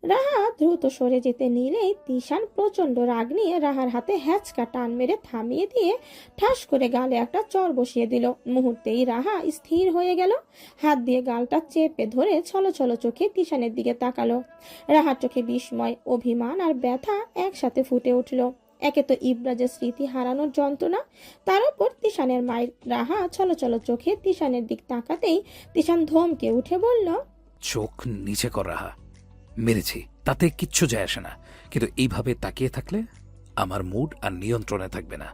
রাহা দ্রুত সরে যেতে নিলেই তিশান প্রচন্ড রাগ নিয়ে রাহার হাতে হ্যাচকা টান মেরে থামিয়ে দিয়ে ঠাস করে গালে একটা চড় বসিয়ে দিল। মুহূর্তেই রাহা স্থির হয়ে গেল, হাত দিয়ে গালটা চেপে ধরে ছলো ছলো চোখে তিশানের দিকে তাকালো। রাহার চোখে বিস্ময়, অভিমান আর ব্যথা একসাথে ফুটে উঠল। একে তো ইব্রাজের স্মৃতি হারানোর যন্ত্রণা, তার উপর তিশানের মায়ের। রাহা ছলো ছলো চোখে তিশানের দিক তাকাতেই তিশান ধমকে উঠে বলল, চোখ নিচে কর রাহা। মেরেছি, তাতে কিচ্ছু যায় আসে না, কিন্তু এইভাবে তাকিয়ে থাকলে আমার মুড আর নিয়ন্ত্রণে থাকবে না।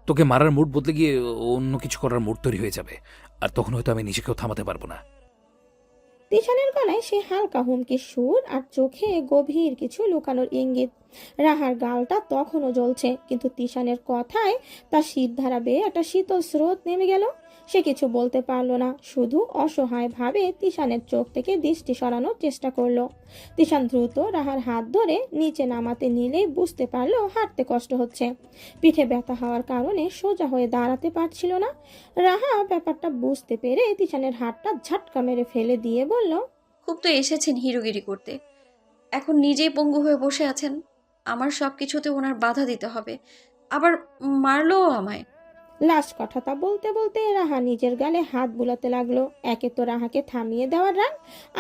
তোকে মারার মুড বদলে গিয়ে অন্য কিছু করার মুড তৈরি হয়ে যাবে, আর তখন হয়তো আমি নিজেকেও থামাতে পারবো না। তিশানের গলায় সে হালকা হুমকির সুর আর চোখে গভীর কিছু লুকানোর ইঙ্গিত। রাহার গালটা তখনও জ্বলছে, কিন্তু তিশানের কথায় তার শিরধারা বেয়ে একটা শীতল স্রোত নেমে গেল। সে কিছু বলতে পারলো না, শুধু অসহায় ভাবে তিশানের চোখ থেকে দৃষ্টি সরানোর চেষ্টা করলো। তিশান দ্রুত রাহার হাত ধরে নিচে নামাতে নিলেই বুঝতে পারলো হাঁটতে কষ্ট হচ্ছে। পিঠে ব্যথা হওয়ার কারণে সোজা হয়ে দাঁড়াতে পারছিল না। রাহা ব্যাপারটা বুঝতে পেরে তিশানের হাতটা ঝাটকা মেরে ফেলে দিয়ে বলল, খুব তো এসেছেন হিরোগিরি করতে, এখন নিজেই পঙ্গু হয়ে বসে আছেন। আমার সব কিছুতে ওনার বাধা দিতে হবে, আবার মারলোও আমায়। লাস্ট কথাটা বলতে বলতে রাহা নিজের গালে হাত বুলাতে লাগলো। একে তো রাহাকে থামিয়ে দেওয়ার রাগ,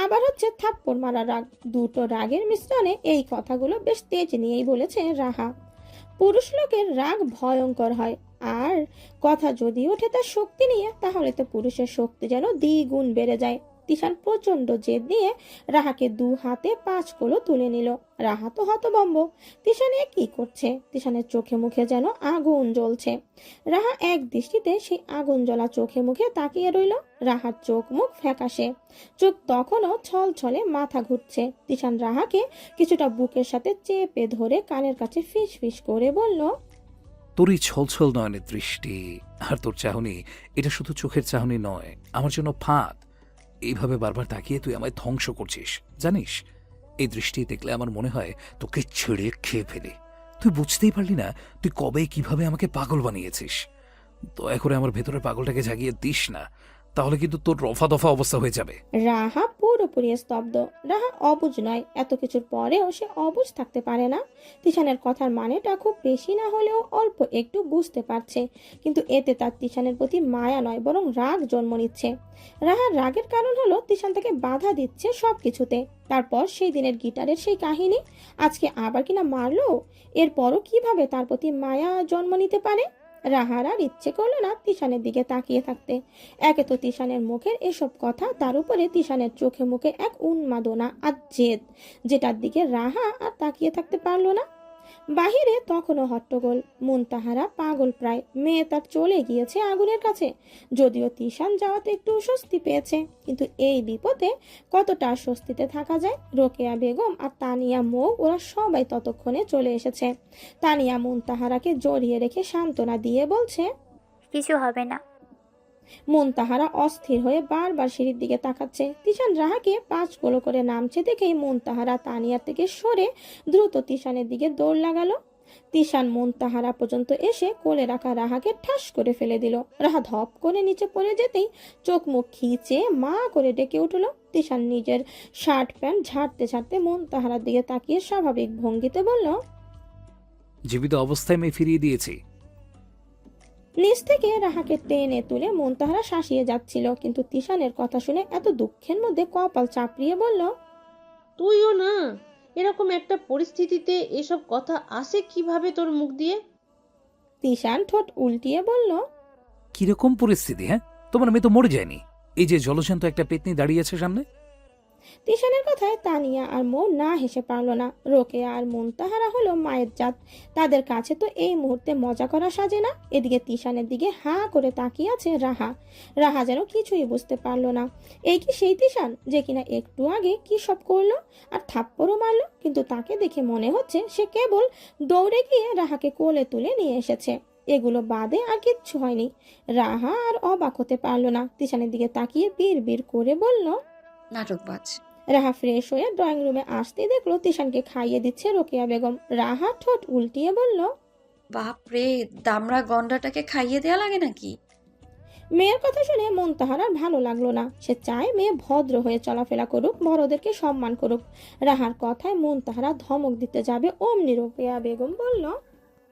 আবার হচ্ছে থাপ্পড় মারা রাগ। দুটো রাগের মিশ্রণে এই কথাগুলো বেশ তেজ নিয়েই বলেছে রাহা। পুরুষ লোকের রাগ ভয়ঙ্কর হয়, আর কথা যদি ওঠে তার শক্তি নিয়ে, তাহলে তো পুরুষের শক্তি যেন দ্বিগুণ বেড়ে যায়। তিশান প্রচন্ড জেদ নিয়ে রাহাকে দু হাতে 5 কোলো তুলে নিল। রাহা তো হতভম্ব, তিশানে কি করছে। তিশানের চোখে মুখে যেন আগুন জ্বলছে। রাহা এক দৃষ্টিতে সেই আগুন জ্বলা চোখে মুখে তাকিয়ে রইল। রাহার চোখ মুখ ফ্যাকাশে, চোখ তখনও ছল ছলে, মাথা ঘুরছে। তিশান রাহাকে কিছুটা বুকের সাথে চেপে ধরে কানের কাছে ফিস ফিস করে বলল, তোরই ছলছল নয়নের দৃষ্টি আর তোর চাহনি, এটা শুধু চোখের চাহনি নয়, আমার জন্য ফাঁদ। এইভাবে বারবার তাকিয়ে তুই আমায় ধ্বংস করছিস, জানিস? এই দৃষ্টি দেখলে আমার মনে হয় তোকে ছেড়ে খেয়ে ফেলে। তুই বুঝতেই পারলি না তুই কবে কিভাবে আমাকে পাগল বানিয়েছিস। দয়া করে আমার ভেতরে পাগলটাকে জাগিয়ে দিস না, তাহলে কিন্তু তোর রফা দফা অবস্থা হয়ে যাবে। রাহা পুরোপুরি স্তব্ধ। রাহা অবুঝ নয়, এত কিছুর পরেও সে অবুঝ থাকতে পারে না। তিশানের কথার মানেটা খুব বেশি না হলেও অল্প একটু বুঝতে পারছে, কিন্তু এতে তার তিশানের প্রতি মায়া নয়, বরং রাগ জন্ম নিচ্ছে। রাহার রাগের কারণ হলো তিশান তাকে বাধা দিচ্ছে সবকিছুতে। তারপর সেই দিনের গিটারের সেই কাহিনী, আজকে আবার কিনা মারলো। এরপরও কিভাবে তার প্রতি মায়া জন্ম নিতে পারে। রাহার আর ইচ্ছে করলো না তিশানের দিকে তাকিয়ে থাকতে। একে তো তিশানের মুখের এসব কথা, তার উপরে তিশানের চোখে মুখে এক উন্মাদনা আর জেদ, যেটার দিকে রাহা আর তাকিয়ে থাকতে পারলো না। বাহিরে তখনও হট্টগোল। মুনতাহারা পাগল প্রায়, মেয়ে তার চলে গিয়েছে আগুনের কাছে। যদিও তিশান যাওয়াতে একটু স্বস্তি পেয়েছে, কিন্তু এই বিপদে কতটা স্বস্তিতে থাকা যায়। রোকেয়া বেগম আর তানিয়া মৌ ওরা সবাই ততক্ষণে চলে এসেছে। তানিয়া মুনতাহারাকে জড়িয়ে রেখে সান্ত্বনা দিয়ে বলছে, কিছু হবে না। মুনতাহারা অস্থির হয়ে বারবার সিঁড়ির দিকে তাকাচ্ছে। তিশান রাহাকে 5 কোলো করে নামছে দেখেই মুনতাহারা তানিয়ার থেকে সরে দ্রুত তিশানের দিকে দৌড় লাগালো। তিশান মুনতাহারা পর্যন্ত এসে কোলে রাখা রাহাকে ঠাস করে ফেলে দিল। রাহা ধপ করে নিচে পড়ে যেতেই চোখ মুখ খিচে মা করে ডেকে উঠল। তিশান নিজের শার্ট প্যান্ট ঝাড়তে ঝাড়তে মুনতাহারার দিকে তাকিয়ে স্বাভাবিক ভঙ্গিতে বলল, জীবিত অবস্থায় আমি ফিরিয়ে দিয়েছি। নিচ থেকে রাহাকে টেনে তুলে মুনতাহারা শাসিয়ে যাচ্ছিল, কিন্তু তিশানের কথা শুনে এত দুঃখের মধ্যে কপাল চাপড়িয়ে বলল, তুইও না, এরকম একটা পরিস্থিতিতে এসব কথা আসে কিভাবে তোর মুখ দিয়ে? তিশান ঠোঁট উল্টিয়ে বলল, কিরকম পরিস্থিতি? হ্যাঁ, তোমার মেয়ে তো মরে যায়নি। এই যে জলশান্ত একটা পেতনি দাঁড়িয়ে আছে সামনে। তিশানের কথায় তানিয়া আর মৌ না হেসে পারল না। রোকেয়া আর মুনতাহারা হলো মায়ের জাত, তাদের কাছে তো এই মুহূর্তে মজা করা সাজে না। এদিকে তিশানের দিকে হা করে তাকিয়ে আছে রাহা। রাহা যেন কিছুই বুঝতে পারলো না। এই কি সেই তিশান যে কিনা একটু আগে কি সব করলো আর থাপ্পড়ও মারলো, কিন্তু তাকে দেখে মনে হচ্ছে সে কেবল দৌড়ে গিয়ে রাহাকে কোলে তুলে নিয়ে এসেছে। এগুলো বাদে আর কিচ্ছু হয়নি। রাহা আর অবাক হতে পারলো না। তিশানের দিকে তাকিয়ে বিড় বিড় করে বলল, নাটকবাজ। রাহা ফ্রেশ হয়ে ড্রয়িং রুমে আসতেই দেখলো তিশানকে খাইয়ে দিচ্ছে রোকেয়া বেগম। রাহা ঠোঁট উল্টিয়ে বলল, বাপ রে, দামড়া গন্ডাটাকে খাইয়ে দেয়া লাগে নাকি? মেয়ের কথা শুনে মন তাহার আর ভালো লাগলো না। সে চায় মেয়ে ভদ্র হয়ে চলাফেরা করুক, বড়দেরকে সম্মান করুক। রাহার কথায় মন তাহারা ধমক দিতে যাবে অমনি রোকেয়া বেগম বলল,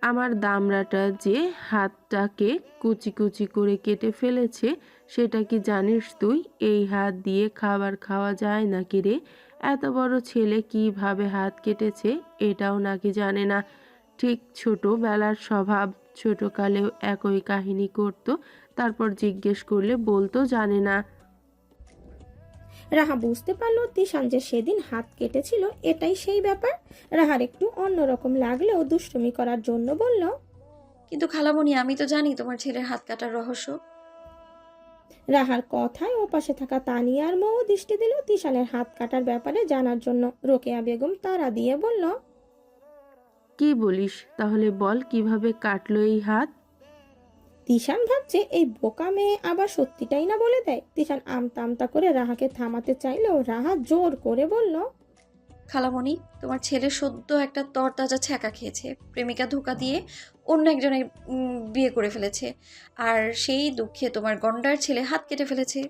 আমার দামড়াটা যে হাতটাকে কুচি কুচি করে কেটে ফেলেছে সেটা কি জানিস তুই? এই হাত দিয়ে খাবার খাওয়া যায় নাকি রে? এত বড় ছেলে কিভাবে হাত কেটেছে এটাও নাকি জানে না। ঠিক ছোটবেলার স্বভাব, ছোটকালেও একই কাহিনী করত, তারপর জিজ্ঞেস করলে বলতো জানে না। রাহা বুঝতে পারলো তিশান যে সেদিন হাত কেটেছিল এটাই সেই ব্যাপার। রাহার একটু অন্যরকম লাগলেও দুষ্টুমি করার জন্য বলল, কিন্তু খালামণি, আমি তো জানি তোমার ছেলের হাত কাটার রহস্য। রাহার কথায় ওপাশে থাকা তানিয়ার মৌ দৃষ্টি দিল তিশানের হাত কাটার ব্যাপারে জানার জন্য। রোকেয়া বেগম তাড়া দিয়ে বলল, কি বলিস? তাহলে বল কিভাবে কাটলো এই হাত? তিশান ভাবছে এই বোকা মেয়ে আবার সত্যিটাই না বলে দেয়। তিশান আমতা আমতা করে রাহাকে থামাতে চাইলেও রাহা জোর করে বলল, খালামণি, তোমার ছেলে সদ্য একটা তরতাজা ছ্যাঁকা খেয়েছে। প্রেমিকা ধোকা দিয়ে অন্য একজনের বিয়ে করে ফেলেছে, আর সেই দুঃখে তোমার গন্ডার ছেলে হাত কেটে ফেলেছে।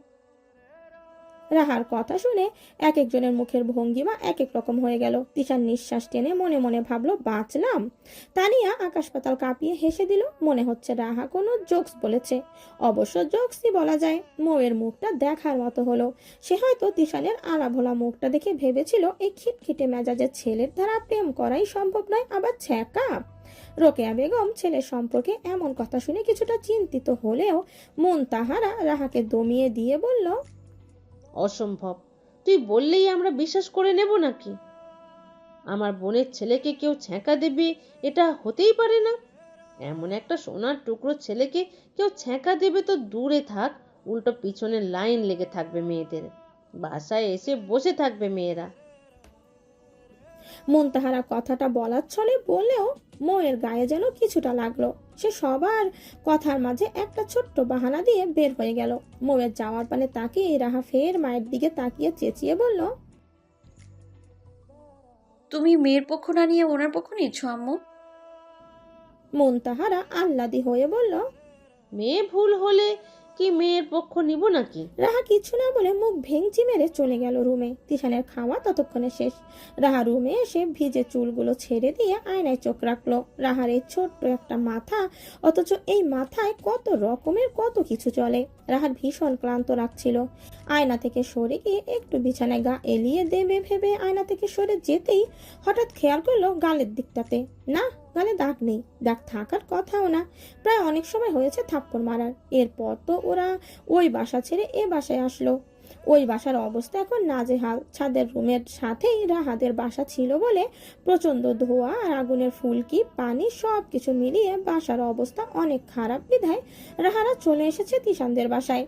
রাহার কথা শুনে এক একজনের মুখের ভঙ্গিমা এক এক রকম হয়ে গেল। তিশান নিঃশ্বাস টেনে মনে মনে ভাবলো, বাঁচলাম। তানিয়া আকাশ পাতাল কাঁপিয়ে হেসে দিল। মনে হচ্ছে রাহা কোনো জোকস বলেছে। অবশ্য জোকসই বলা যায়। মৌয়ের মুখটা দেখার মতো হলো। সে হয়তো তিশানের আলাভোলা মুখটা দেখে ভেবেছিল এই খিটখিটে মেজাজের ছেলের দ্বারা প্রেম করাই সম্ভব নয়, আবার ছ্যাঁকা। রোকেয়া বেগম ছেলের সম্পর্কে এমন কথা শুনে কিছুটা চিন্তিত হলেও মন তাহারা রাহাকে দমিয়ে দিয়ে বলল, অসম্ভব। তুই বললেই আমরা বিশ্বাস করে নেব নাকি? আমার বোনের ছেলেকে কেউ ছ্যাঁকা দেবে এটা হতেই পারে না। এমন একটা সোনার টুকরো ছেলেকে কেউ ছ্যাঁকা দেবে তো দূরে থাক, উল্টো পিছনে লাইন লেগে থাকবে মেয়েদের। বাসায় এসে বসে থাকবে মেয়েরা। মনতাহারা কথাটা বলার ছলে বললেও ময়ের গায়ে যেন কিছুটা লাগলো। সে সবার কথার মাঝে একটা ছোট্ট বাহানা দিয়ে বের হয়ে গেল। ময়ের যাওয়ার পানে তাকিয়ে রাহা ফের মায়ের দিকে তাকিয়ে চেঁচিয়ে বলল, তুমি মেয়ের পক্ষ না নিয়ে ওনার পক্ষ নিচ্ছ আম্মু? মনতাহারা আহ্লাদি হয়ে বলল, মেয়ে ভুল হলে কি মেয়ের পক্ষ নিব নাকি? রাহা কিছু না বলে মুখ ভেঙচি মেরে চলে গেল রুমে। তিশানের খাওয়া ততক্ষণে শেষ। রাহা রুমে এসে ভিজে চুলগুলো ছেড়ে দিয়ে আয়নায় চোখ রাখলো। রাহার এই ছোট্ট একটা মাথা, অথচ এই মাথায় কত রকমের কত কিছু চলে। রাহার ভীষণ ক্লান্ত লাগছিল। আয়না থেকে সরে গিয়ে একটু বিছানায় গা এলিয়ে দেবে ভেবে আয়না থেকে সরে যেতেই হঠাৎ খেয়াল করলো গালের দিকটাতে। না, গালে দাগ নেই। দাগ থাকার কথাও না। প্রায় অনেক সময় হয়েছে থাপ্পড় মারার। এরপর তো ওরা ওই বাসা ছেড়ে এ বাসায় আসলো। ওই বাসার অবস্থা এখন নাজেহাল। ছাদের রুমের সাথেই রাহাদের বাসা ছিল বলে প্রচন্ড ধোঁয়া আর আগুনের ফুলকি পানি সবকিছু মিলিয়ে বাসার অবস্থা অনেক খারাপ বিধায় রাহারা চলে এসেছে তিশানদের বাসায়।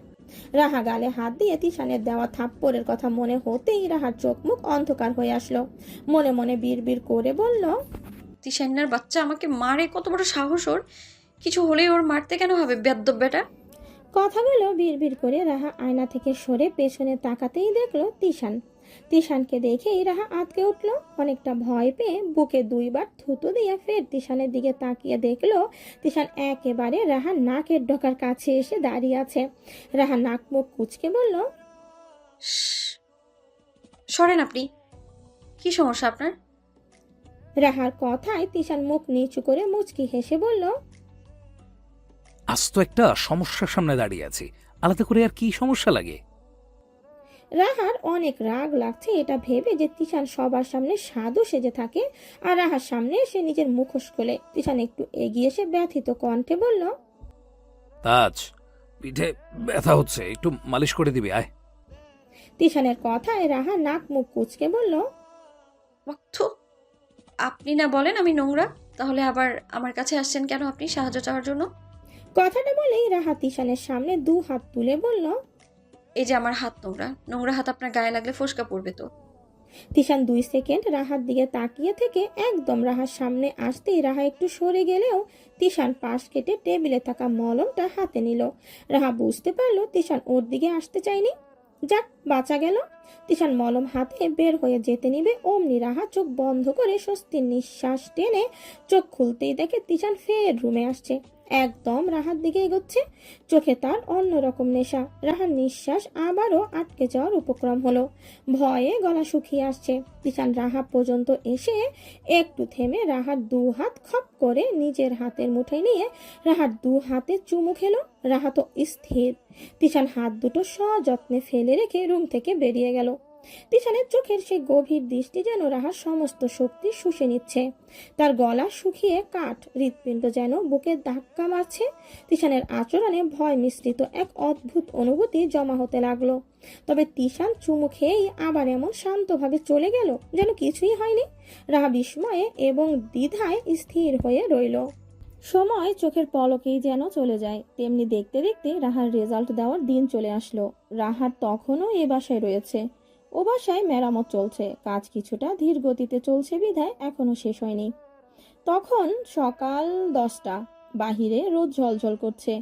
রাহা গালে হাত দিয়ে তিশানের দেওয়া থাপ্পড়ের কথা মনে হতেই রাহার চোখ মুখ অন্ধকার হয়ে আসলো। মনে মনে বিড়বিড় করে বলল, তিশান্নার বাচ্চা আমাকে মারে, কত বড় সাহস ওর! কিছু হলেই ওর মারতে কেন হবে, বেয়াদ্দপ বেটা! কথাগুলো বিড়বিড় করে রাহা আয়না থেকে সরে পেছনে তাকাতেই দেখলো তিশান। তিশানকে দেখেই রাহা আঁতকে উঠল। অনেকটা ভয় পেয়ে বুকে দুইবার থুতু দিয়ে ফের তিশানের দিকে তাকিয়ে দেখলো তিশান একেবারে রাহার নাকের ডগার কাছে এসে দাঁড়িয়ে আছে। রাহা নাক মুখ কুঁচকে বলল, শ্শ্, সরেন আপনি। কি সমস্যা আপনার? রাহার কথায় তিশান মুখ নিচু করে মুচকি হেসে বলল, আজ তো একটা সমস্যার সামনে দাঁড়িয়ে আছি, আলাদা করে আর কি সমস্যা লাগে? রাহার অনেক রাগ লাগছে এটা ভেবে যে তিশান সবার সামনে সাধু সেজে থাকে আর রাহার সামনে সে নিজের মুখোশ খোলে। তিশান একটু এগিয়ে এসে ব্যথিত কণ্ঠে বলল, তাজ, পিঠে ব্যথা হচ্ছে, একটু মালিশ করে দিবি আয়। তিশানের কথায় রাহা নাক মুখ কুঁচকে বলল, থু, আপনি না বলেন আমি নোংরা, তাহলে আবার আমার কাছে আসছেন কেন আপনি সাহায্য চাওয়ার জন্য? কথাটা বলেই রাহা তিশানের সামনে দু হাত তুলে বলল, এই যে আমার হাত নোংরা, নোংরা হাত আপনার গায়ে লাগলে ফোসকা পড়বে তো। তিশান 2 সেকেন্ড রাহার দিকে তাকিয়ে থেকে একদম রাহার সামনে আসতেই রাহা একটু সরে গেলেও তিশান পাশ কেটে টেবিলে থাকা মলমটা হাতে নিল। রাহা বুঝতে পারলো তিশান ওর দিকে আসতে চায়নি। যাক, বাঁচা গেল। তিশান মলম হাতে বের হয়ে যেতে নিবে অমনি রাহা চোখ বন্ধ করে স্বস্তির নিঃশ্বাস টেনে চোখ খুলতেই দেখে তিশান ফের রুমে আসছে। একদম রাহার দিকে এগোচ্ছে। চোখে তার অন্যরকম নেশা। রাহার নিঃশ্বাস আবারও আটকে যাওয়ার উপক্রম হলো। ভয়ে গলা শুকিয়ে আসছে। তিশান রাহা পর্যন্ত এসে একটু থেমে রাহার দু হাত খপ করে নিজের হাতের মুঠোয় নিয়ে রাহার দু হাতে চুমু খেলো। রাহা তো স্থির। তিশান হাত দুটো সযত্নে ফেলে রেখে রুম থেকে বেরিয়ে গেল। তিশানের চোখের সেই গভীর দৃষ্টি যেন রাহার সমস্ত শক্তি শুষে নিচ্ছে। তার গলা শুকিয়ে কাঠ, হৃৎপিণ্ড যেন বুকে ধাক্কা মারছে। তিশানের আচরণে ভয় মিশ্রিত এক অদ্ভুত অনুভূতি জমা হতে লাগলো। তবে তিশান চুমু খেয়েই আবার এমন শান্তভাবে চলে গেল যেন কিছুই হয়নি। রাহা বিস্ময়ে এবং দ্বিধায় স্থির হয়ে রইল। সময় চোখের পলকেই যেন চলে যায়। তেমনি দেখতে দেখতে রাহার রেজাল্ট দেওয়ার দিন চলে আসলো। রাহার তখনও এ বাসায় রয়েছে। ও বাসায় মেরামত চলছে, কাজ কিছুটা ধীর গতিতে চলছে বিধায় এখনো শেষ হয়নি। তখন সকাল 10টা। বাহিরে রোদ ঝলঝল করছে।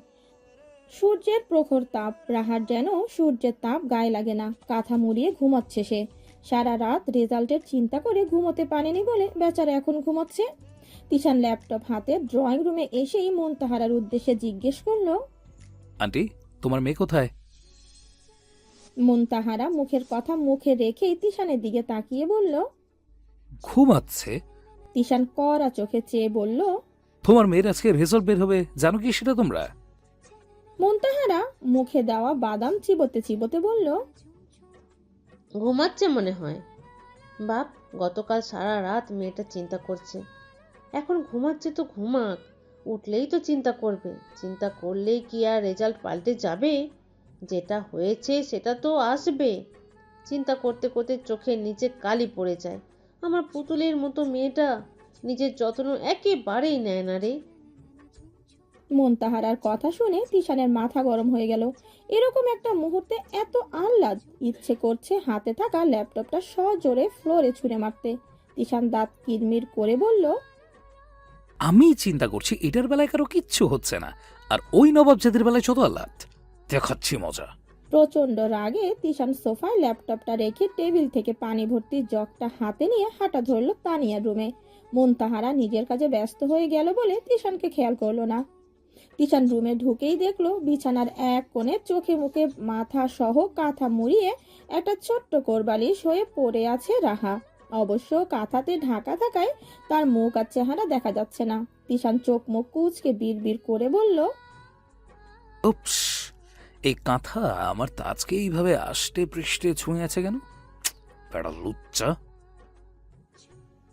সূর্যের প্রখর তাপ। রাহার যেন সূর্যের তাপ গায়ে লাগে না। কাঁথা মুড়িয়ে ঘুমাচ্ছে সে। সারা রাত রেজাল্টের চিন্তা করে ঘুমোতে পারেনি বলে বেচারা এখন ঘুমাচ্ছে। তিশান ল্যাপটপ হাতে ড্রয়িং রুমে এসেই মুনতাহারার উদ্দেশ্যে জিজ্ঞেস করলো, আন্টি, তোমার মেয়ে কোথায়? মুনতাহারা মুখের কথা মুখে রেখেই তিশানের দিকে তাকিয়ে বলল। ঘুমাচ্ছে? তিশান কড়া চোখে চেয়ে বলল, তোমার মেয়ের আজকে রেজাল্ট বের হবে, জানো কি সেটা তোমরা? মুনতাহারা মুখে দেওয়া বাদাম চিবোতে চিবোতে বলল, ঘুমাচ্ছে মনে হয়। বাপ, গতকাল সারা রাত মেয়েটা চিন্তা করছে। এখন ঘুমাচ্ছে তো ঘুমাক, উঠলেই তো চিন্তা করবে। চিন্তা করলেই কি আর রেজাল্ট পাল্টে যাবে? যেটা হয়েছে সেটা তো আসবে। চিন্তা করতে করতে চোখের নিচে কালি পড়ে যায়। আমার পুতুলের মতো মেয়েটা নিজের যত্ন একেবারেই নেয় না রে। মুনতাহারার কথা শুনে তিশানের মাথা গরম হয়ে গেল। এরকম একটা মুহূর্তে এত আহ্লাদ, ইচ্ছে করছে হাতে থাকা ল্যাপটপটা সজোরে ফ্লোরে ছুঁড়ে মারতে। তিশান দাঁত কিরমির করে বলল, আমি চিন্তা করছি এটার বেলায় কারো কিচ্ছু হচ্ছে না, আর ওই নবাবজাদের বেলায় চত আহ্লাদ। দেখাচ্ছি মজা। প্রচন্ড রাগে তিশান সোফায় ল্যাপটপটা রেখে টেবিল থেকে পানি ভর্তি জগটা হাতে নিয়ে হাঁটা ধরলো তানিয়ার রুমে। মুনতাহারা নিজের কাজে ব্যস্ত হয়ে গেল বলে তিশানকে খেয়াল করলো না। তিশান রুমে ঢুকেই দেখলো বিছানার এক কোণে চোখে মুখে মাথা সহ কাঁথা মুড়িয়ে একটা ছোট্ট কোরবালিশ হয়ে পড়ে আছে রাহা। অবশ্য কাঁথাতে ঢাকা থাকায় তার মুখ আর চেহারা দেখা যাচ্ছে না। তিশান চোখ মুখ কুঁচকে বিড়বিড় করে বলল, উপস, এই কাঁথা আমার তাজকে এইভাবে আষ্টে পৃষ্ঠে ছুঁয়ে আছে কেন? বেড়া লুচ্চা।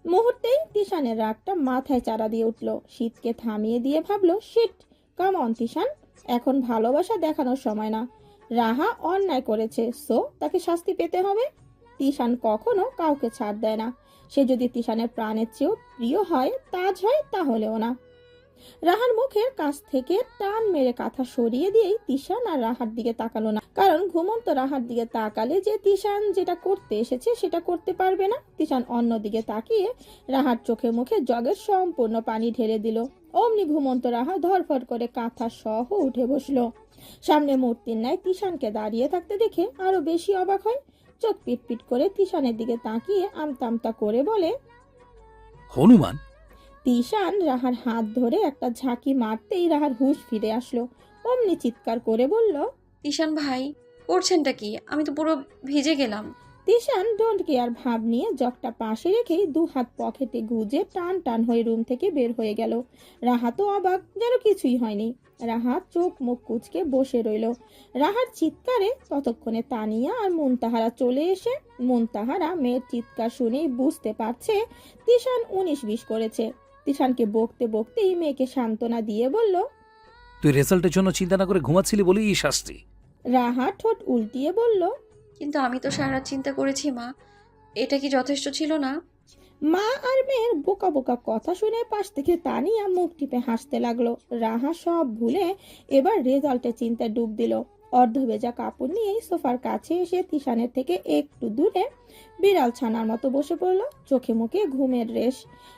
মুহূর্তেই তিশানের রাগটা মাথায় চাড়া দিয়ে উঠল। শীতকে থামিয়ে দিয়ে ভাবলো, শিট, কাম অন তিশান, এখন ভালোবাসা দেখানোর সময় না। রাহা অন্যায় করেছে, সো তাকে শাস্তি পেতে হবে। তিশান কখনো কাউকে ছাড় দেয় না। সে যদি তিশানের প্রাণের চেয়েও প্রিয় হয়, তাজ হয়, তাহলেও না। রাহার মুখের কাছ থেকে টান মেরে কাঁথা সরিয়ে দিয়েই তিশান আর রাহার দিকে তাকালো না। কারণ ঘুমন্ত রাহার দিকে তাকালে যে তিশান যেটা করতে এসেছে সেটা করতে পারবে না। তিশান অন্যদিকে তাকিয়ে রাহার চোখে মুখে জগের সম্পূর্ণ পানি ঢেলে দিল। অমনি ঘুমন্ত রাহা ধরফর করে কাঁথা সহ উঠে বসলো। সামনে মূর্তির ন্যায় তিশানকে দাঁড়িয়ে থাকতে দেখে আরো বেশি অবাক হয়। চোখ পিটপিট করে তিশানের দিকে তাকিয়ে আমতা আমতা করে বলে, হনুমান? তিশান রাহার হাত ধরে একটা ঝাঁকি মারতেই রাহার হুঁশ ফিরে আসলো। অমনি চিৎকার করে বলল, ঈশান ভাই, করছেনটা কি? আমি তো পুরো ভিজে গেলাম। তিশান ডোন্ট কেয়ার ভাব নিয়ে জগটা পাশে রেখেই দু হাত পকেটে গুজে টান টান হয়ে রুম থেকে বের হয়ে গেল। রাহা তো অবাক, যেন কিছুই হয়নি। রাহা চোখ মুখ কুঁচকে বসে রইল। রাহার চিৎকারে ততক্ষণে তানিয়া আর মুনতাহারা চলে এসে, মুনতাহারা মেয়ের চিৎকার শুনেই বুঝতে পারছে তিশান 19-20 করেছে। তিশানকে বকতে বকতেই মেয়েকে সান্ত্বনা দিয়ে বলল, তুই রেজাল্টের জন্য চিন্তা না করে ঘুমাচ্ছিলি বলেই এই শাস্তি। রাহা ঠোঁট উল্টিয়ে বলল, কিন্তু আমি তো সারা রাত চিন্তা করেছি মা, এটা কি যথেষ্ট ছিল না? মা আর মেয়ের বোকা বোকা কথা শুনে পাশ থেকে তানিয়া মুখ টিপে হাসতে লাগলো। রাহা সব ভুলে এবার রেজাল্টের চিন্তায় ডুব দিল। অর্ধভেজা কাপড় নিয়েই সোফার কাছে এসে তিশানের থেকে একটু দূরে বিড়াল ছানার মতো বসে পড়লো। চোখে মুখে ঘুমের রেশ,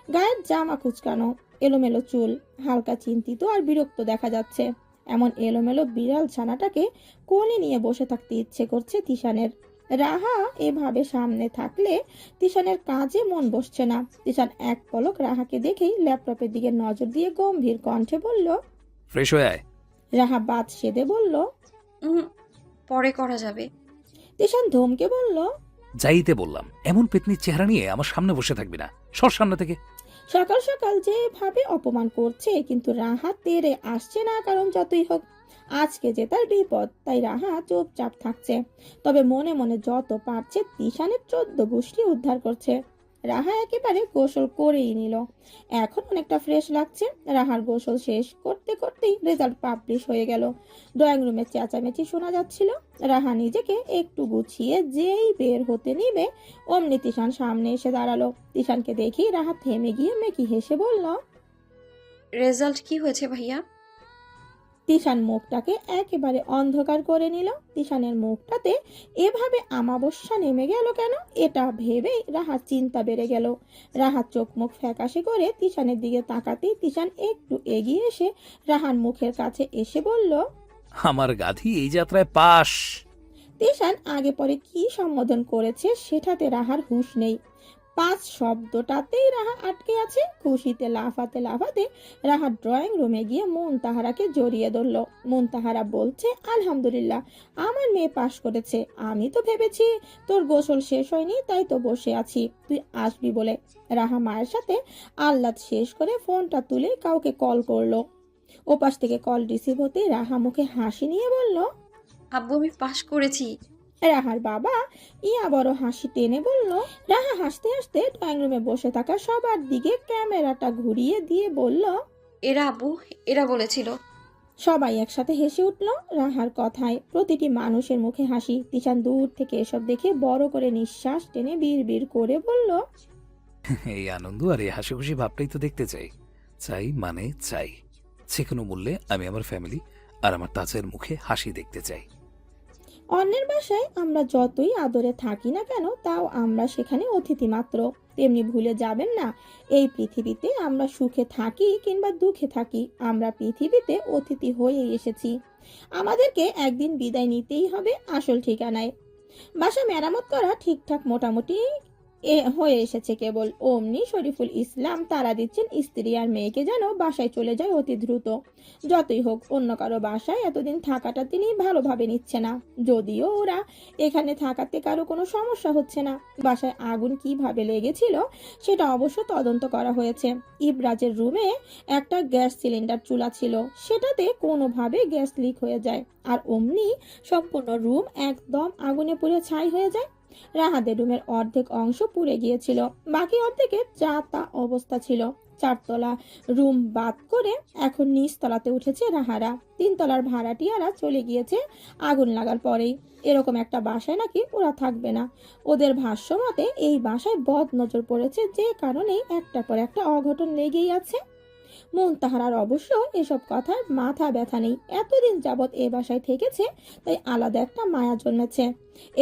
গায়ের জামা কুচকানো, এলোমেলো চুল, হালকা চিন্তিত আর বিরক্ত দেখা যাচ্ছে। এমন এলোমেলো বিড়াল ছানাটাকে কোলে নিয়ে বসে থাকতে ইচ্ছে করছে তিশানের। রাহা এভাবে সামনে থাকলে তিশানের কাজে মন বসছে না। তিশান এক পলক রাহাকে দেখেই ল্যাপটপের দিকে নজর দিয়ে গম্ভীর কণ্ঠে বলল, ফ্রেশ হয়ে আয়। রাহা বাদ সেদে বলল। উম, পরে করা যাবে। তিশান ধমকে বলল। যাইতে বললাম, এমন পেতনির চেহারা নিয়ে আমার সামনে বসে থাকবি না, সর সামনে থেকে। সকাল সকাল যেভাবে অপমান করছে, কিন্তু রাহা তেরে আসছে না, কারণ যতই হোক আজকে যে তার বিপদ, তাই রাহা চুপচাপ থাকছে। তবে মনে মনে যত পারছে তিশানের 14 গোষ্ঠী উদ্ধার করছে। রাহা একেবারে গোসল করেই নিল, এখন অনেকটা ফ্রেশ লাগছে। রাহার গোসল শেষ করতে করতেই রেজাল্ট পাবলিশ হয়ে গেল। ড্রয়িং রুমে চেঁচামেচি শোনা যাচ্ছিল। রাহা নিজেকে একটু গুছিয়ে যেই বের হতে নিবে, অমনি তিশান সামনে এসে দাঁড়ালো। তিশানকে দেখি রাহা থেমে গিয়ে মেকি হেসে বলল। রেজাল্ট কি হয়েছে ভাইয়া? তিশান মুখটাকে একেবারে অন্ধকার করে নিল। তিশানের মুখটাতে এভাবে আমাবস্যা নেমে গেল কেন, এটা ভেবেই রাহার চিন্তা বেড়ে গেল। রাহার চোখ মুখ ফ্যাকাশে করে তিশানের দিকে তাকাতেই তিশান একটু এগিয়ে এসে রাহার মুখের কাছে এসে বলল। আমার গাধি এই যাত্রায় পাস। তিশান আগে পরে কি সম্বোধন করেছে সেটাতে রাহার হুঁশ নেই। 5 শব্দটাতেই রাহা আটকে আছে। খুশিতে লাফাতে লাফাতে রাহার ড্রয়িং রুমে গিয়ে মুনতাহারাকে জড়িয়ে ধরল। মুনতাহারা বলছে, আলহামদুলিল্লাহ, আমার মেয়ে পাশ করেছে। আমি তো ভেবেছি তোর গোসল শেষ হয়নি, তাই তো বসে আছি তুই আসবি বলে। রাহা মায়ের সাথে আহ্লাদ শেষ করে ফোনটা তুলে কাউকে কল করলো। ওপাশ থেকে কল রিসিভ হতে রাহা মুখে হাসি নিয়ে বলল। আব্বু, আমি পাশ করেছি। রাহার বাবা ইয়া বড় হাসি টেনে বলল। রাহা হাসতে হাসতে ড্রয়িং রুমে বসে থাকা সবার দিকে ক্যামেরাটা ঘুরিয়ে দিয়ে বলল। এরা আব্বু, এরা বলেছিল। সবাই একসাথে হেসে উঠল রাহার কথায়। প্রতিটি মানুষের মুখে হাসি। তিশান দূর থেকে এসব দেখে বড় করে নিঃশ্বাস টেনে বিড় করে বলল। এই আনন্দ আর এই হাসি খুশি ভাবটাই তো দেখতে চাই। চাই মানে চাই, যে কোনো মূল্যে আমি আমার ফ্যামিলি আর আমার তাজের মুখে হাসি দেখতে চাই। অন্যের বাসায় আমরা যতই আদরে থাকি না কেন, তাও আমরা সেখানে অতিথি মাত্র। তেমনি ভুলে যাবেন না, এই পৃথিবীতে আমরা সুখে থাকি কিংবা দুঃখে থাকি, আমরা পৃথিবীতে অতিথি হয়ে এসেছি। আমাদেরকে একদিন বিদায় নিতেই হবে আসল ঠিকানায়। বাসা মেরামত করা ঠিকঠাক মোটামুটি হয়ে এসেছে, কেবল অমনি শরীফুল ইসলাম তারা দিচ্ছেন স্ত্রী আর মেয়েকে যেন বাসায় চলে যায় অতি দ্রুত। যতই হোক অন্য কারো বাসায় এতদিন থাকাটা তিনি ভালোভাবে নিচ্ছে না, যদিও ওরা এখানে থাকাতে কারো কোনো সমস্যা হচ্ছে না। বাসায় আগুন কিভাবে লেগেছিল সেটা অবশ্য তদন্ত করা হয়েছে। ইবরাজের রুমে একটা গ্যাস সিলিন্ডার চুলা ছিল, সেটাতে কোনোভাবে গ্যাস লিক হয়ে যায়, আর অমনি সম্পূর্ণ রুম একদম আগুনে পুড়ে ছাই হয়ে যায়। রাহাদের রুমের অর্ধেক অংশ পুড়ে গিয়েছিল, বাকি অর্ধেকের যা তা অবস্থা ছিল। 4 তলা রুম বাদ করে এখন নিচতলাতে উঠেছে রাহারা। 3 তলার ভাড়াটিয়ারা চলে গিয়েছে আগুন লাগার পরেই। এরকম একটা বাসায় নাকি ওরা থাকবে না। ওদের ভাষ্য মতে এই বাসায় বদ নজর পড়েছে, যে কারণে একটার পর একটা অঘটন লেগেই আছে। মুনতাহারার অবশ্য এসব কথার মাথা ব্যথা নেই। এতদিন যাবৎ এ বাসায় থেকেছে, তাই আলাদা একটা মায়া জন্মেছে।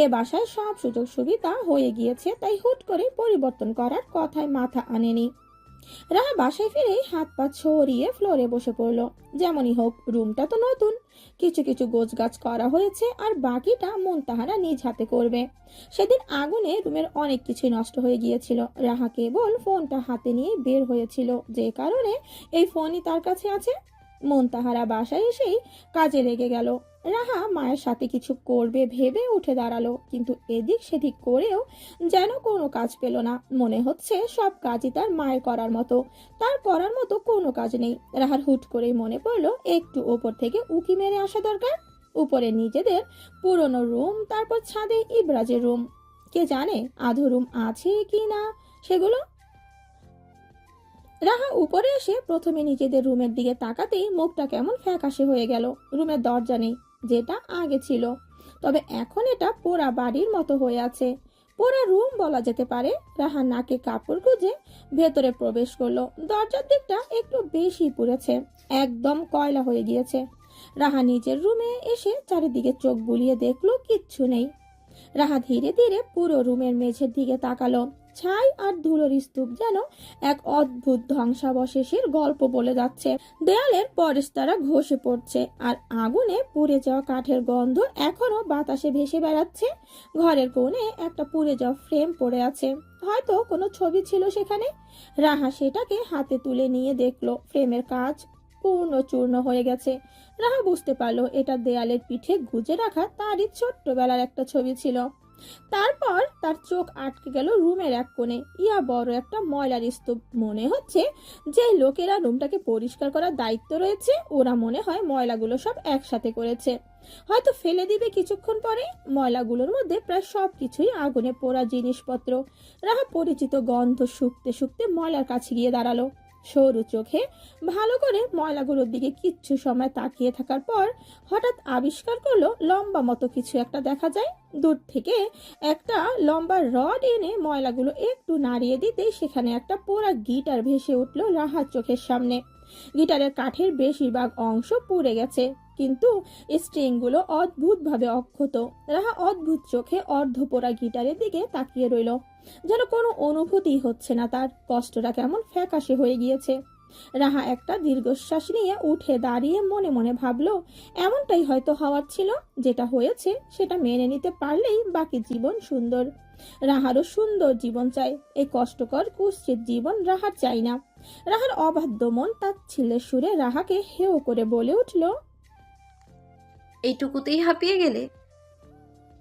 এ বাসায় সব সুযোগ সুবিধা হয়ে গিয়েছে, তাই হুট করে পরিবর্তন করার কথায় মাথা আনেনি। রাহা বাসায় ফিরেই হাত পা ছড়িয়ে ফ্লোরে বসে পড়লো। যেমনই হোক রুমটা তো নতুন, কিছু কিছু গোছগাছ করা হয়েছে, আর বাকিটা মুনতাহারা নিজ হাতে করবে। সেদিন আগুনে রুমের অনেক কিছুই নষ্ট হয়ে গিয়েছিল। রাহা কেবল ফোনটা হাতে নিয়ে বের হয়েছিল, যে কারণে এই ফোনই তার কাছে আছে। মুনতাহারা বাসায় এসেই কাজে লেগে গেল। রাহা মায়ের সাথে কিছু করবে ভেবে উঠে দাঁড়ালো, কিন্তু এদিক সেদিক করেও যেন কোনো কাজ পেল না। মনে হচ্ছে সব কাজই তার মায়ের করার মতো, তার করার মতো কোনো কাজ নেই। রাহার হুট করেই মনে পড়লো একটু ওপর থেকে উকি মেরে আসা দরকার। উপরে নিজেদের পুরনো রুম, তারপর ছাদে ইবরাজের রুম, কে জানে আধো রুম আছে কি না সেগুলো। রাহা উপরে এসে প্রথমে নিজেদের রুমের দিকে তাকাতেই মুখটা কেমন ফ্যাকাশে হয়ে গেল। রুমের দরজা নেই, যেটা আগে ছিল, তবে এখন এটা পোড়া বাড়ির মতো হয়ে আছে। পোড়া রুম বলা যেতে পারে। রাহা নাকে কাপড় গুঁজে ভেতরে প্রবেশ করলো। দরজার দিকটা একটু বেশি পুড়েছে, একদম কয়লা হয়ে গিয়েছে। রাহা নিজের রুমে এসে চারিদিকে চোখ বুলিয়ে দেখলো কিচ্ছু নেই। রাহা ধীরে ধীরে পুরো রুমের মেঝের দিকে তাকালো। ছাই আর ধুলোর স্তূপ যেন এক অদ্ভুত ধ্বংসাবশেষের গল্প বলে যাচ্ছে। দেয়ালের পরেস্তারা ঘষে পড়ছে, আর আগুনে পুড়ে যাওয়া কাঠের গন্ধ এখনো বাতাসে ভেসে বেড়াচ্ছে। ঘরের কোণে একটা পুড়ে যাওয়া ফ্রেম পড়ে আছে, হয়তো কোনো ছবি ছিল সেখানে। রাহা সেটাকে হাতে তুলে নিয়ে দেখলো ফ্রেমের কাজ পূর্ণ চূর্ণ হয়ে গেছে। রাহা বুঝতে পারলো এটা দেয়ালের পিঠে গুজে রাখা তারই ছোট্টবেলার একটা ছবি ছিল। তারপর তার চোখ আটকে গেল রুমের এক কোণে বড় একটা ময়লার স্তূপ। মনে হচ্ছে যে লোকেরা রুমটাকে পরিষ্কার করার দায়িত্ব রয়েছে ওরা মনে হয় ময়লাগুলো সব একসাথে করেছে, হয়তো ফেলে দিবে কিছুক্ষণ পরে। ময়লাগুলোর মধ্যে প্রায় সব কিছুই আগুনে পোড়া জিনিসপত্র। রাহা পরিচিত গন্ধ শুকতে শুকতে ময়লার কাছে গিয়ে দাঁড়ালো। সরু চোখে ভালো করে ময়লাগুলোর দিকে কিচ্ছু সময় তাকিয়ে থাকার পর হঠাৎ আবিষ্কার করলো লম্বা মতো কিছু একটা দেখা যায়। দূর থেকে একটা লম্বা রড এনে ময়লাগুলো একটু নাড়িয়ে দিতে সেখানে একটা পোড়া গিটার ভেসে উঠলো রাহার চোখের সামনে। গিটারের কাঠের বেশিরভাগ অংশ পুড়ে গেছে, কিন্তু স্ট্রিংগুলো অদ্ভুতভাবে অক্ষত। রাহা অদ্ভুত চোখে অর্ধপোড়া গিটারের দিকে তাকিয়ে রইল, যেন কোনো অনুভূতি হচ্ছে না তার। কষ্টটা কেমন ফ্যাকাশে হয়ে গিয়েছে। রাহা একটা দীর্ঘশ্বাস নিয়ে উঠে দাঁড়িয়ে মনে মনে ভাবলো এমনটাই হয়তো হওয়ার ছিল। যেটা হয়েছে সেটা মেনে নিতে পারলেই বাকি জীবন সুন্দর। রাহারও সুন্দর জীবন চাই, এই কষ্টকর কুৎসিত জীবন রাহার চাই না। রাহার অবাধ্য মন তার ছেলের সুরে রাহাকে হেয় করে বলে উঠল, এইটুকুতেই হাঁপিয়ে গেলে?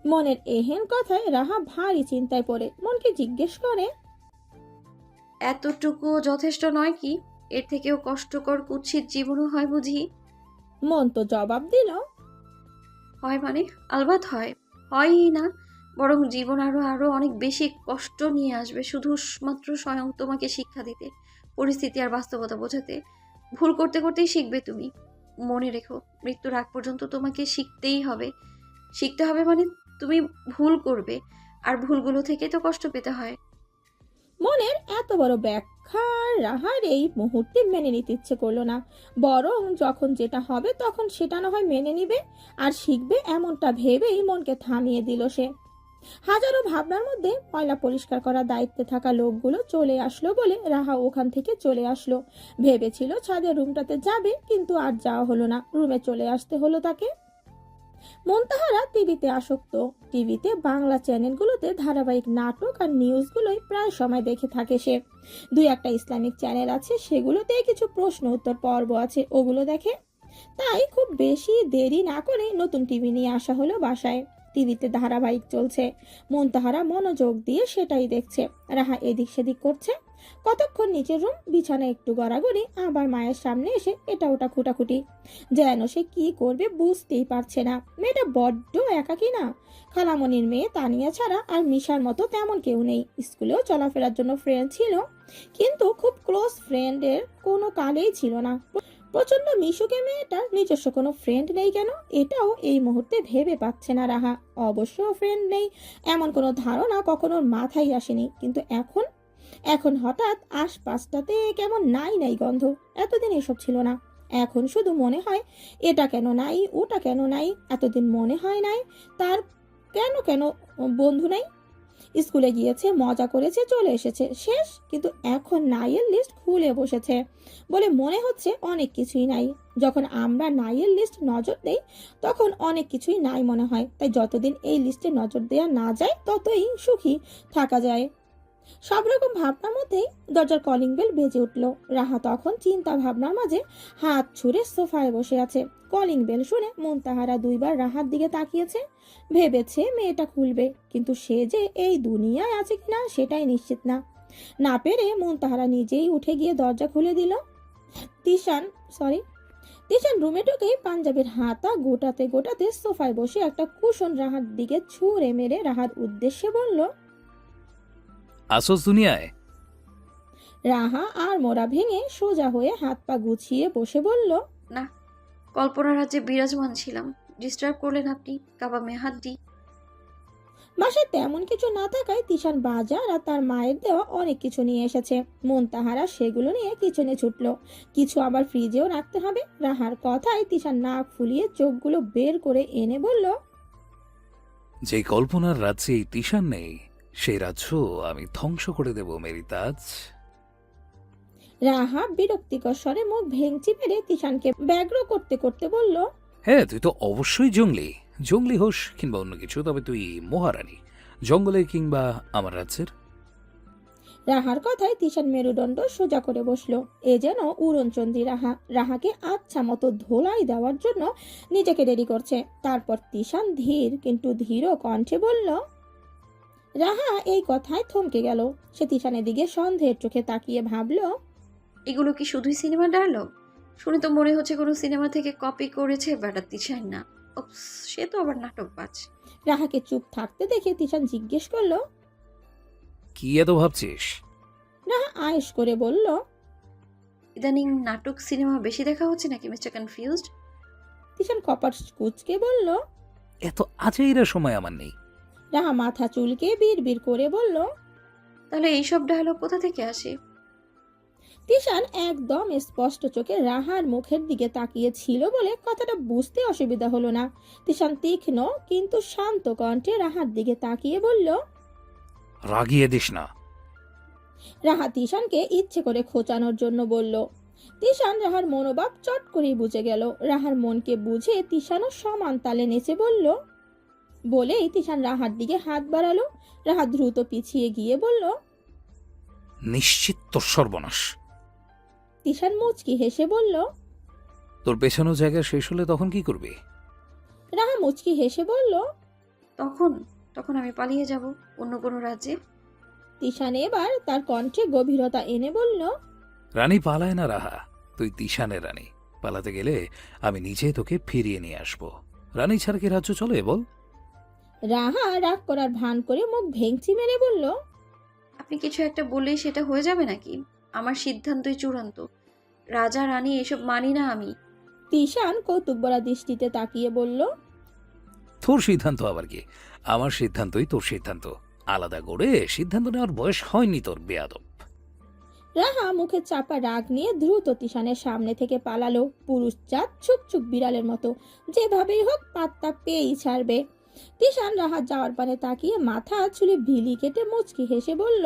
মনের এহেন কথায় রাহা ভারী চিন্তায় পড়ে মনকে জিজ্ঞেস করে, এতটুকু যথেষ্ট নয় কি? এর থেকেও কষ্টকর কুৎসিত জীবনও হয় বুঝি? মন তো জবাব দিল, হয় মানে? আলবাত হয়। হয়ই না, বরং জীবন আরো আরো অনেক বেশি কষ্ট নিয়ে আসবে, শুধু মাত্র স্বয়ং তোমাকে শিক্ষা দিতে, পরিস্থিতি আর বাস্তবতা বোঝাতে। ভুল করতে করতেই শিখবে তুমি। মনে রেখো, মৃত্যুর আগ পর্যন্ত তোমাকে শিখতেই হবে। শিখতে হবে মানে তুমি ভুল করবে, আর ভুলগুলো থেকে তো কষ্ট পেতে হয়। মনের এত বড় ব্যাখ্যা রাহার এই মুহূর্তে মেনে নিতে ইচ্ছে করলো না। বরং যখন যেটা হবে তখন সেটা না হয় মেনে নিবে আর শিখবে, এমনটা ভেবেই মনকে থামিয়ে দিল সে। হাজারো ভাবনার মধ্যে ময়লা পরিষ্কার করার দায়িত্বে থাকা লোকগুলো চলে আসলো বলে রাহা ওখান থেকে চলে আসলো। ভেবেছিল ছাদের রুমটাতে যাবে, কিন্তু আর যাওয়া হলো না, রুমে চলে আসতে হলো তাকে। মন্তাহারা টিভিতে আসক্ত। টিভিতে বাংলা চ্যানেলগুলোতে ধারাবাহিক নাটক আর নিউজগুলোই প্রায় সময় দেখে থাকে সে। দুই একটা ইসলামিক চ্যানেল আছে, সেগুলোতে কিছু প্রশ্ন উত্তর পর্ব আছে, ওগুলো দেখে। তাই খুব বেশি দেরি না করে নতুন টিভি নিয়ে আসা হলো বাসায়। টিভিতে ধারাবাহিক চলছে, মন্তাহারা মনোযোগ দিয়ে সেটাই দেখছে। রাহা এদিক সেদিক করছে। কতক্ষণ নিচের রুম বিছানা একটু গড়াগড়ি, আবার মায়ের সামনে এসে এটা ওটা খুঁটাখুটি। যেন সে কি করবে বুঝতেই পারছে না। মেয়েটা বড্ড একাকী না? খালামণির মেয়ে তানিয়া ছাড়া আর মিশার মতো তেমন কেউ নেই। স্কুলেও চলাফেরার জন্য ফ্রেন্ড ছিল, কিন্তু খুব ক্লোজ ফ্রেন্ডের কোনো কালেই ছিল না। প্রচন্ড মিশুকে মেয়েটার নিজস্ব কোনো ফ্রেন্ড নেই কেন, এটাও এই মুহূর্তে ভেবে পাচ্ছে না রাহা। অবশ্য ফ্রেন্ড নেই এমন কোনো ধারণা কখনো মাথায় আসেনি, কিন্তু এখন এখন হঠাৎ আশপাশটাতে কেমন নাই নাই গন্ধ। এতদিন এসব ছিল না, এখন শুধু মনে হয় এটা কেন নাই, ওটা কেন নাই। এতদিন মনে হয় নাই তার কেন কেন বন্ধু নাই। স্কুলে গিয়েছে, মজা করেছে, চলে এসেছে, শেষ। কিন্তু এখন নাইয়ের লিস্ট খুলে বসেছে বলে মনে হচ্ছে অনেক কিছুই নাই। যখন আমরা নাইয়ের লিস্ট নজর দেই তখন অনেক কিছুই নাই মনে হয়। তাই যতদিন এই লিস্টে নজর দেওয়া না যায় ততই সুখী থাকা যায়। সব রকম ভাবনার মধ্যেই দরজার কলিং বেল বেজে উঠল। রাহা তখন চিন্তা ভাবনার মাঝে হাত ছুঁড়ে সোফায় বসে আছে। কলিং বেল শুনে মন্তাহারা দুইবার রাহার দিকে তাকিয়েছে, ভেবেছে মেয়েটা খুলবে, কিন্তু সে যে এই দুনিয়ায় আছে কিনা সেটাই নিশ্চিত না। না পেরে মন্তাহারা নিজেই উঠে গিয়ে দরজা খুলে দিল। তিশান রুমে ঢুকেই পাঞ্জাবির হাতা গোটাতে গোটাতে সোফায় বসে একটা কুশন রাহার দিকে ছুঁড়ে মেরে রাহার উদ্দেশ্যে বলল, আসস দুনিয়ায়? রাহা আর মোড়া ভেঙে সোজা হয়ে হাত পা গুছিয়ে বসে বলল, না, কল্পনা রাজ্যে বিরাজমান ছিলাম। ডিস্টার্ব করলেন আপনি, কাবা মেহাদ্দি। বাসায় তেমন কিছু না থাকায় তিশান বাজার আর তার মায়ের দেওয়া অনেক কিছু নিয়ে এসেছে। মন্তাহারা সেগুলো নিয়ে কিচেনে ছুটলো, কিছু আবার ফ্রিজেও রাখতে হবে। রাহার কথায় তিশান নাক ফুলিয়ে চোখগুলো বের করে এনে বলল, যে কল্পনার রাজ্যে এই তিশান নেই, সেই রাজ্য আমি ধ্বংস করে দেব মেরি তাজ। রাহা বিরক্তিকর স্বরে মুখ ভেঙচি মেরে তিশানকে ব্যগ্র করতে করতে বলল, হ্যাঁ, তুই তো অবশ্যই জঙ্গলি হোস কিংবা অন্য কিছু, তবে তুই মহারানী, জঙ্গলের কিংবা আমার রাজ্যের। রাহার কথায় তিশান মেরুদণ্ড সোজা করে বসলো। এ যেন উড়নচণ্ডী রাহা। রাহাকে আচ্ছা মতো ধোলাই দেওয়ার জন্য নিজেকে রেডি করছে। তারপর তিশান ধীর কিন্তু ধীর কণ্ঠে বলল। রাহা এই কথায় থমকে গেল। সে তিশানের দিকে সন্দেহের চোখে তাকিয়ে ভাবল, এগুলো কি শুধুই সিনেমা ডায়লগ? শুনে তো মনে হচ্ছে কোনো সিনেমা থেকে কপি করেছে বেটা তিশান না। উপস, সে তো আবার নাটকবাজ। রাহাকে চুপ থাকতে দেখে তিশান জিজ্ঞেস করলো। কি এত ভাবছিস? রাহা আয়েশ করে বলল। ইদানিং নাটক সিনেমা বেশি দেখা হচ্ছে নাকি মিস্টার কনফিউজড? তিশান কপাট কুঁচকে বলল। এত আজাইরা সময় আমার নেই। রাহা মাথা চুলকে বিড়বিড় করে বলল। তাহলে এইসব ডায়লগ কোথা থেকে আসে? তিশান একদম স্পষ্ট চোখে রাহার মুখের দিকে তাকিয়ে ছিল বলে কথাটা বুঝতে অসুবিধা হলো না। তিশান তীক্ষ্ণ কিন্তু শান্ত কণ্ঠে রাহার দিকে তাকিয়ে বলল। রাগিয়ে দিস না। রাহা তিশানকে ইচ্ছে করে খোঁচানোর জন্য বলল। তিশান রাহার মনোভাব চট করেই বুঝে গেল। রাহার মনকে বুঝে তিশানও সমান তালে নেচে বলল। বলেই তিশান রাহার দিকে হাত বাড়ালো। রাহা দ্রুত পিছিয়ে গিয়ে বলল। নিশ্চিত তোর সর্বনাশ। তিশান মুচকি হেসে বলল। তোর পেছানো জায়গা শেষ হলে তখন কি করবি? রাহা মুচকি হেসে বলল। তখন তখন আমি পালিয়ে যাব অন্য কোনো রাজ্যে। তিশান এবার তার কণ্ঠে গভীরতা এনে বলল। রানী পালায় না রাহা, তুই তিশানের রানী। পালাতে গেলে আমি নিজে তোকে ফিরিয়ে নিয়ে আসবো। রানী ছাড়া কি রাজ্য চলে বল? রাহা রাগ করার ভান করে মুখ ভেঙচি মেরে বলল। আপনি কিছু একটা বললেই সেটা হয়ে যাবে নাকি? আমার সিদ্ধান্তই চূড়ান্ত। রাজা রানী এসব মানি না আমি। তিশান কৌতুকভরা দৃষ্টিতে তাকিয়ে বলল। তোর সিদ্ধান্ত আবার কি? আমার সিদ্ধান্তই তোর সিদ্ধান্ত। আলাদা করে সিদ্ধান্ত নেওয়ার বয়স হয়নি তোর, বেয়াদব। রাহা মুখে চাপা রাগ নিয়ে দ্রুত তিশানের সামনে থেকে পালালো। পুরুষ জাত ছুকছুক বিড়ালের মতো, যেভাবেই হোক পাত্তা পেয়েই ছাড়বে। তিশান রাহা যাওয়ার পানে তাকিয়ে মাথা চুলে ভিলি কেটে মুচকি হেসে বলল।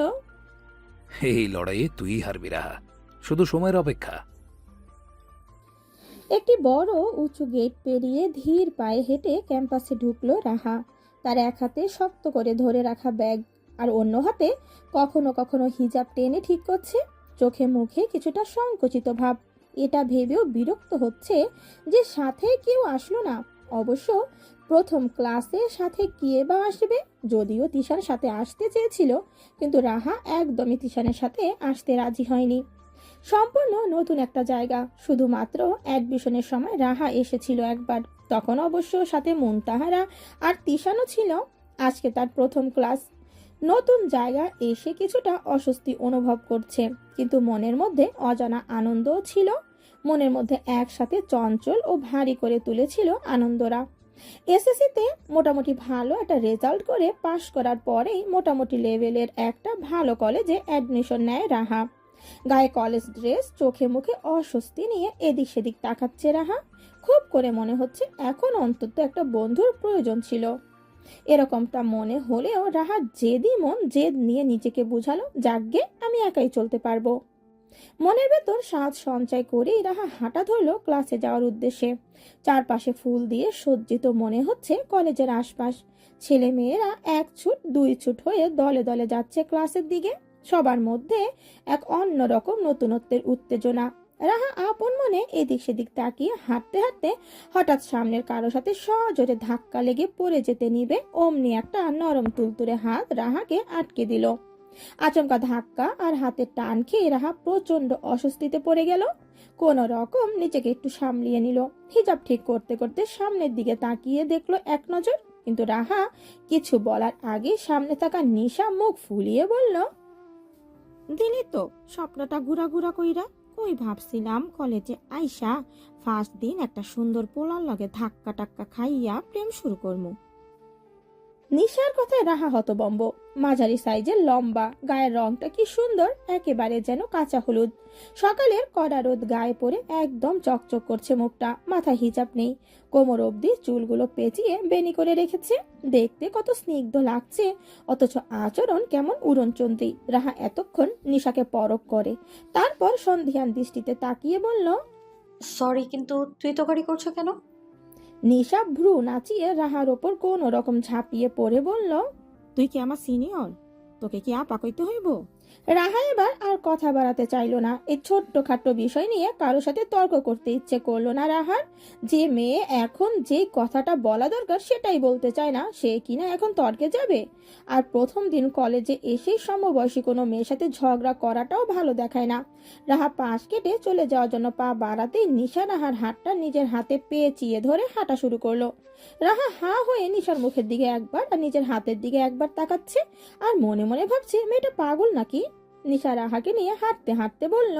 এই লড়াইয়ে তুই হারবি রাহা, শুধু সময়ের অপেক্ষা। একটি বড় উঁচু গেট পেরিয়ে ধীর পায়ে হেঁটে ক্যাম্পাসে ঢুকলো রাহা। তার এক হাতে শক্ত করে ধরে রাখা ব্যাগ আর অন্য হাতে কখনো কখনো হিজাব টেনে ঠিক করছে। চোখে মুখে কিছুটা সংকুচিত ভাব। এটা ভেবেও বিরক্ত হচ্ছে যে সাথে কেউ আসলো না। অবশ্য প্রথম ক্লাসে সাথে কে বা আসবে? যদিও তিশান সাথে আসতে চেয়েছিল, কিন্তু রাহা একদমই তিশানের সাথে আসতে রাজি হয়নি। সম্পূর্ণ নতুন একটা জায়গা। শুধুমাত্র অ্যাডমিশনের সময় রাহা এসেছিল একবার, তখন অবশ্য সাথে মুনতাহারা আর তিশানও ছিল। আজকে তার প্রথম ক্লাস। নতুন জায়গা এসে কিছুটা অস্বস্তি অনুভব করছে, কিন্তু মনের মধ্যে অজানা আনন্দও ছিল। মনের মধ্যে একসাথে চঞ্চল ও ভারী করে তুলেছিল আনন্দরা। এসএসসিতে মোটামুটি ভালো একটা রেজাল্ট করে পাশ করার পরেই মোটামুটি লেভেলের একটা ভালো কলেজে অ্যাডমিশন নেয় রাহা। গায়ে কলেজ ড্রেস, চোখে মুখে অস্বস্তি নিয়ে এদিক সেদিক তাকাচ্ছে রাহা। খুব করে মনে হচ্ছে এখন অন্তত একটা বন্ধুর প্রয়োজন ছিল। এরকমটা মনে হলেও রাহার জেদি মন জেদ নিয়ে নিজেকে বুঝালো, যাকগে আমি একাই চলতে পারবো। মনের ভেতর সাজ সঞ্চয় করেই রাহা হাঁটা ধরলো ক্লাসে যাওয়ার উদ্দেশ্যে। চারপাশে ফুল দিয়ে সজ্জিত মনে হচ্ছে কলেজের আশপাশ। ছেলে মেয়েরা এক ছুট দুই ছুট হয়ে দলে দলে যাচ্ছে ক্লাসের দিকে। সবার মধ্যে এক অন্যরকম নতুনত্বের উত্তেজনা। রাহা আপন মনে এদিক সেদিক তাকিয়ে হাঁটতে হাঁটতে হঠাৎ সামনের কারো সাথে সজোরে ধাক্কা লেগে পড়ে যেতে নিবে অমনি একটা নরম তুলতুলে হাত রাহাকে আটকে দিল। আচমকা ধাক্কা আর হাতের টান খেয়ে রাহা প্রচন্ড অস্বস্তিতে পড়ে গেল। কোন রকম নিজেকে একটু সামলিয়ে নিল। হিজাব ঠিক করতে করতে সামনের দিকে তাকিয়ে দেখলো এক নজর, কিন্তু রাহা কিছু বলার আগে সামনে থাকা নিশা মুখ ফুলিয়ে বলল। দিলি তো স্বপ্নটা ঘুরা ঘুরা কইরা। কই ভাবছিলাম কলেজে আইসা ফার্স্ট দিন একটা সুন্দর পোলার লগে ধাক্কা টাক্কা খাইয়া প্রেম শুরু করমু। নিশার কথায় রাহা হতবম্ব। মাঝারি সাইজের, লম্বা, গায়ের রংটা কি সুন্দর, একেবারে যেন কাঁচা হলুদ। সকালের কড়া রোদ গায়ে পড়ে একদম চকচক করছে মুখটা। মাথায় হিজাব নেই, কোমর অবধি চুলগুলো পেঁচিয়ে বেনি করে রেখেছে। দেখতে কত স্নিগ্ধ লাগছে, অথচ আচরণ কেমন উড়নচণ্ডী। রাহা এতক্ষণ নিশাকে পরখ করে, তারপর সন্ধিয়ান দৃষ্টিতে তাকিয়ে বলল। সরি, কিন্তু তুই তো গাড়ি করছো কেন? নিশা ভ্রু নাচিয়ে রাহার ওপর কোনো রকম ঝাঁপিয়ে পড়ে বলল। তুই কি আমার সিনিয়র? তোকে কি আপা কইতে হইব? রাহা এবার আর কথা বাড়াতে চাইলো না। এই ছোট্টখাট্ট বিষয় নিয়ে কারোর সাথে তর্ক করতে ইচ্ছে করলো না রাহার। যে মেয়ে এখন যে কথাটা বলা দরকার সেটাই বলতে চায় না, সে কিনা এখন তর্কে যাবে। আর প্রথম দিন কলেজে এসেই সমবয়সী কোনো মেয়ের সাথে ঝগড়া করাটাও ভালো দেখায় না। রাহা পাশ কেটে চলে যাওয়ার জন্য পা বাড়াতেই নিশা রাহার হাতটা নিজের হাতে পেঁচিয়ে ধরে হাঁটা শুরু করলো। রাহা হাঁ হয়ে নিশার মুখের দিকে একবার আর নিজের হাতের দিকে একবার তাকাচ্ছে, আর মনে মনে ভাবছে মেয়েটা পাগল নাকি। নিশা রাহাকে নিয়ে হাঁটতে হাঁটতে বলল,